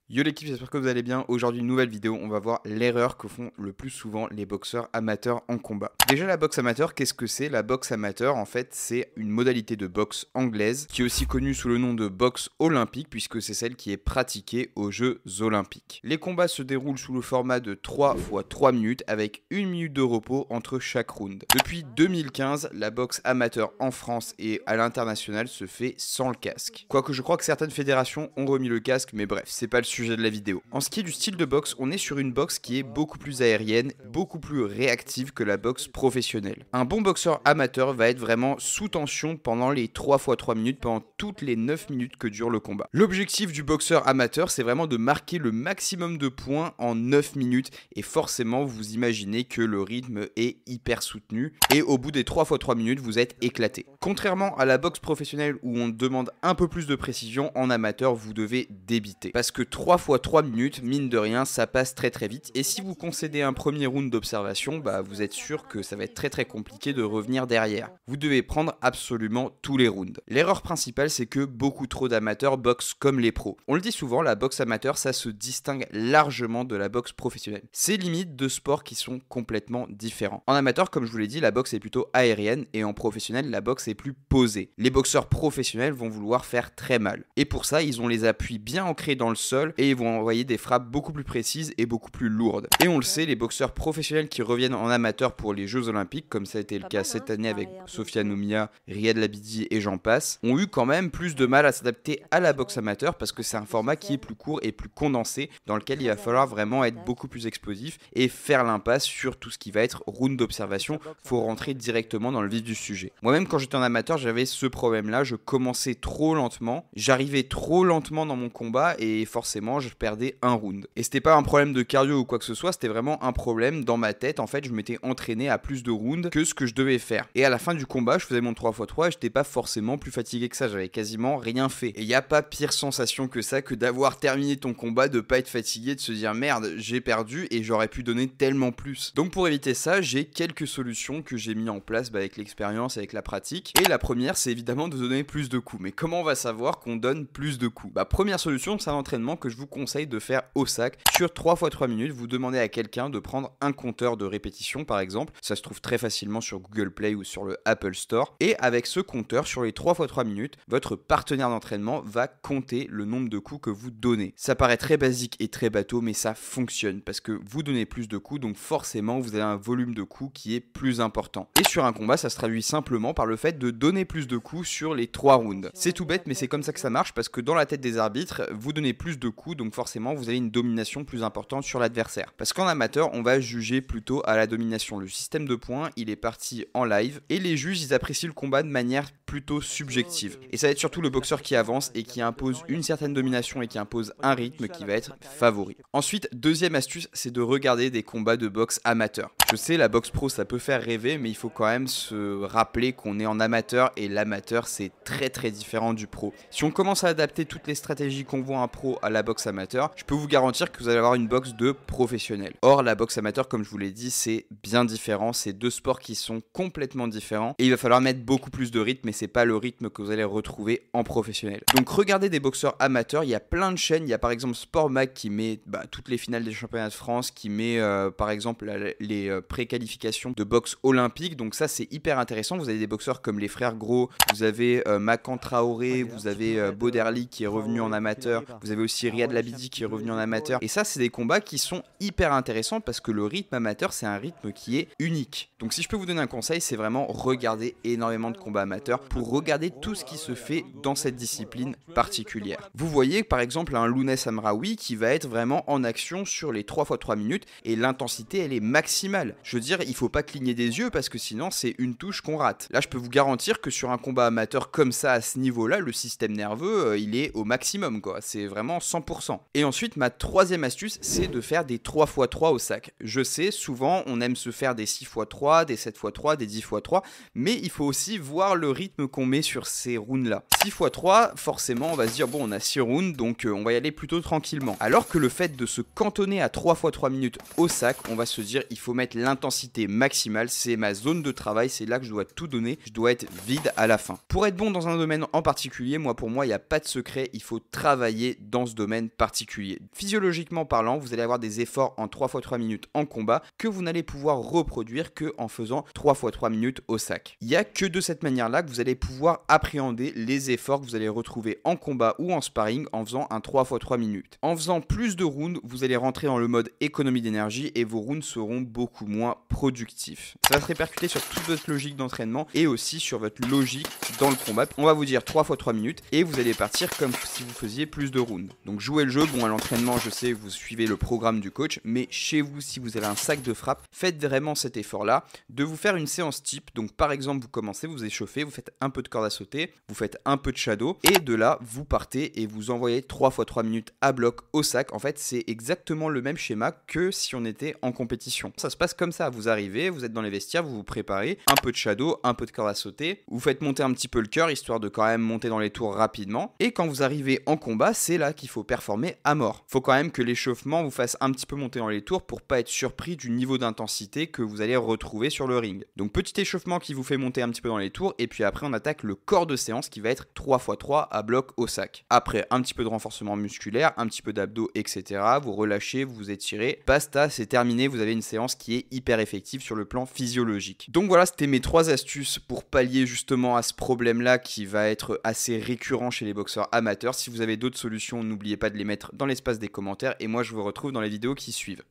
Yo l'équipe, j'espère que vous allez bien. Aujourd'hui, une nouvelle vidéo, on va voir l'erreur que font le plus souvent les boxeurs amateurs en combat. Déjà, la boxe amateur, qu'est-ce que c'est? La boxe amateur, en fait, c'est une modalité de boxe anglaise qui est aussi connue sous le nom de boxe olympique puisque c'est celle qui est pratiquée aux Jeux olympiques. Les combats se déroulent sous le format de 3 x 3 minutes avec 1 minute de repos entre chaque round. Depuis 2015, la boxe amateur en France et à l'international se fait sans le casque. Quoique je crois que certaines fédérations ont remis le casque, mais bref, c'est pas le sujet de la vidéo. En ce qui est du style de boxe, on est sur une boxe qui est beaucoup plus aérienne, beaucoup plus réactive que la boxe professionnelle. Un bon boxeur amateur va être vraiment sous tension pendant les 3 x 3 minutes, pendant toutes les 9 minutes que dure le combat. L'objectif du boxeur amateur, c'est vraiment de marquer le maximum de points en 9 minutes et forcément vous imaginez que le rythme est hyper soutenu et au bout des 3 x 3 minutes, vous êtes éclaté. Contrairement à la boxe professionnelle où on demande un peu plus de précision, en amateur, vous devez débiter. Parce que 3 x 3 minutes, mine de rien, ça passe très vite. Et si vous concédez un premier round d'observation, vous êtes sûr que ça va être très compliqué de revenir derrière. Vous devez prendre absolument tous les rounds. L'erreur principale, c'est que beaucoup trop d'amateurs boxent comme les pros. On le dit souvent, la boxe amateur, ça se distingue largement de la boxe professionnelle. C'est limite deux sports qui sont complètement différents. En amateur, comme je vous l'ai dit, la boxe est plutôt aérienne et en professionnel, la boxe est plus posée. Les boxeurs professionnels vont vouloir faire très mal. Et pour ça, ils ont les appuis bien ancrés dans le sol et ils vont envoyer des frappes beaucoup plus précises et beaucoup plus lourdes. Et on le sait, les boxeurs professionnels qui reviennent en amateur pour les Jeux Olympiques, comme ça a été le cas cette année avec Sofiane Oumia, Riyad Labidi et j'en passe, ont eu quand même plus de mal à s'adapter à la boxe amateur parce que c'est un format qui est plus court et plus condensé, dans lequel il va falloir vraiment être beaucoup plus explosif et faire l'impasse sur tout ce qui va être round d'observation. Faut rentrer directement dans le vif du sujet. Moi-même, quand j'étais en amateur, j'avais ce problème-là. Je commençais trop lentement, j'arrivais trop lentement dans mon combat et forcément, je perdais un round. Et c'était pas un problème de cardio ou quoi que ce soit, c'était vraiment un problème dans ma tête. En fait, je m'étais entraîné à plus de rounds que ce que je devais faire. Et à la fin du combat, je faisais mon 3x3 et j'étais pas forcément plus fatigué que ça. J'avais quasiment rien fait. Et y a pas pire sensation que ça, que d'avoir terminé ton combat, de pas être fatigué, de se dire merde, j'ai perdu et j'aurais pu donner tellement plus. Donc pour éviter ça, j'ai quelques solutions que j'ai mis en place avec l'expérience, avec la pratique. Et la première, c'est évidemment de donner plus de coups. Mais comment on va savoir qu'on donne plus de coups? Première solution, c'est un entraînement que je vous conseille de faire au sac. Sur 3 x 3 minutes, vous demandez à quelqu'un de prendre un compteur de répétition par exemple. Ça se trouve très facilement sur Google Play ou sur le Apple Store. Et avec ce compteur, sur les 3 x 3 minutes, votre partenaire d'entraînement va compter le nombre de coups que vous donnez. Ça paraît très basique et très bateau, mais ça fonctionne parce que vous donnez plus de coups, donc forcément vous avez un volume de coups qui est plus important. Et sur un combat, ça se traduit simplement par le fait de donner plus de coups sur les 3 rounds. C'est tout bête, mais c'est comme ça que ça marche parce que dans la tête des arbitres, vous donnez plus de coups, donc forcément vous avez une domination plus importante sur l'adversaire. Parce qu'en amateur, on va juger plutôt à la domination. Le système de points, il est parti en live et les juges, ils apprécient le combat de manière plutôt subjective. Et ça va être surtout le boxeur qui avance et qui impose une certaine domination et qui impose un rythme qui va être favori. Ensuite, deuxième astuce, c'est de regarder des combats de boxe amateur. Je sais, la boxe pro, ça peut faire rêver, mais il faut quand même se rappeler qu'on est en amateur et l'amateur, c'est très différent du pro. Si on commence à adapter toutes les stratégies qu'on voit un pro à la boxe amateur, je peux vous garantir que vous allez avoir une boxe de professionnel. Or, la boxe amateur, comme je vous l'ai dit, c'est bien différent. C'est deux sports qui sont complètement différents et il va falloir mettre beaucoup plus de rythme, mais c'est pas le rythme que vous allez retrouver en professionnel. Donc, regardez des boxeurs amateurs. Il y a plein de chaînes. Il y a par exemple Sport Mag qui met toutes les finales des championnats de France, qui met par exemple les préqualifications de boxe olympique. Donc ça, c'est hyper intéressant. Vous avez des boxeurs comme les frères Gros, vous avez Makan Traoré, vous avez Boderli qui est revenu en amateur, vous avez aussi Riyad Labidi qui est revenu en amateur. Et ça, c'est des combats qui sont hyper intéressants parce que le rythme amateur, c'est un rythme qui est unique. Donc si je peux vous donner un conseil, c'est vraiment regarder énormément de combats amateurs pour regarder tout ce qui se fait dans cette discipline particulière. Vous voyez par exemple un Lounès Amraoui qui va être vraiment en action sur les 3 x 3 minutes et l'intensité, elle est maximale. Je veux dire, il faut pas cligner des yeux parce que sinon c'est une touche qu'on rate. Là, je peux vous garantir que sur un combat amateur comme ça, à ce niveau-là, le système nerveux, il est au maximum, quoi. C'est vraiment 100%. Et ensuite, ma troisième astuce, c'est de faire des 3 x 3 au sac. Je sais, souvent, on aime se faire des 6 x 3, des 7 x 3, des 10 x 3, mais il faut aussi voir le rythme rythme qu'on met sur ces rounds là. 6 x 3, forcément on va se dire bon on a 6 rounds donc on va y aller plutôt tranquillement. Alors que le fait de se cantonner à 3 x 3 minutes au sac, on va se dire il faut mettre l'intensité maximale, c'est ma zone de travail, c'est là que je dois tout donner, je dois être vide à la fin. Pour être bon dans un domaine en particulier, pour moi il n'y a pas de secret, il faut travailler dans ce domaine particulier. Physiologiquement parlant, vous allez avoir des efforts en 3 x 3 minutes en combat que vous n'allez pouvoir reproduire que en faisant 3 x 3 minutes au sac. Il n'y a que de cette manière-là que vous allez pouvoir appréhender les efforts que vous allez retrouver en combat ou en sparring en faisant un 3 x 3 minutes. En faisant plus de rounds, vous allez rentrer dans le mode économie d'énergie et vos rounds seront beaucoup moins productifs. Ça va se répercuter sur toute votre logique d'entraînement et aussi sur votre logique dans le combat. On va vous dire 3 x 3 minutes et vous allez partir comme si vous faisiez plus de rounds. Donc jouez le jeu, bon à l'entraînement je sais vous suivez le programme du coach, mais chez vous si vous avez un sac de frappe, faites vraiment cet effort là de vous faire une séance type. Donc par exemple vous commencez, vous échauffez, vous faites un peu de corde à sauter, vous faites un peu de shadow et de là vous partez et vous envoyez 3 x 3 minutes à bloc au sac. En fait c'est exactement le même schéma que si on était en compétition. Ça se passe comme ça, vous arrivez, vous êtes dans les vestiaires, vous vous préparez, un peu de shadow, un peu de corde à sauter, vous faites monter un petit peu le cœur histoire de quand même monter dans les tours rapidement et quand vous arrivez en combat c'est là qu'il faut performer à mort. Faut quand même que l'échauffement vous fasse un petit peu monter dans les tours pour pas être surpris du niveau d'intensité que vous allez retrouver sur le ring. Donc petit échauffement qui vous fait monter un petit peu dans les tours et puis après on attaque le corps de séance qui va être 3 x 3 à bloc au sac. Après un petit peu de renforcement musculaire, un petit peu d'abdos etc. Vous relâchez, vous vous étirez, basta, c'est terminé, vous avez une séance qui est hyper effective sur le plan physiologique. Donc voilà, c'était mes 3 astuces pour pallier justement à ce problème là qui va être assez récurrent chez les boxeurs amateurs. Si vous avez d'autres solutions, n'oubliez pas de les mettre dans l'espace des commentaires et moi je vous retrouve dans les vidéos qui suivent.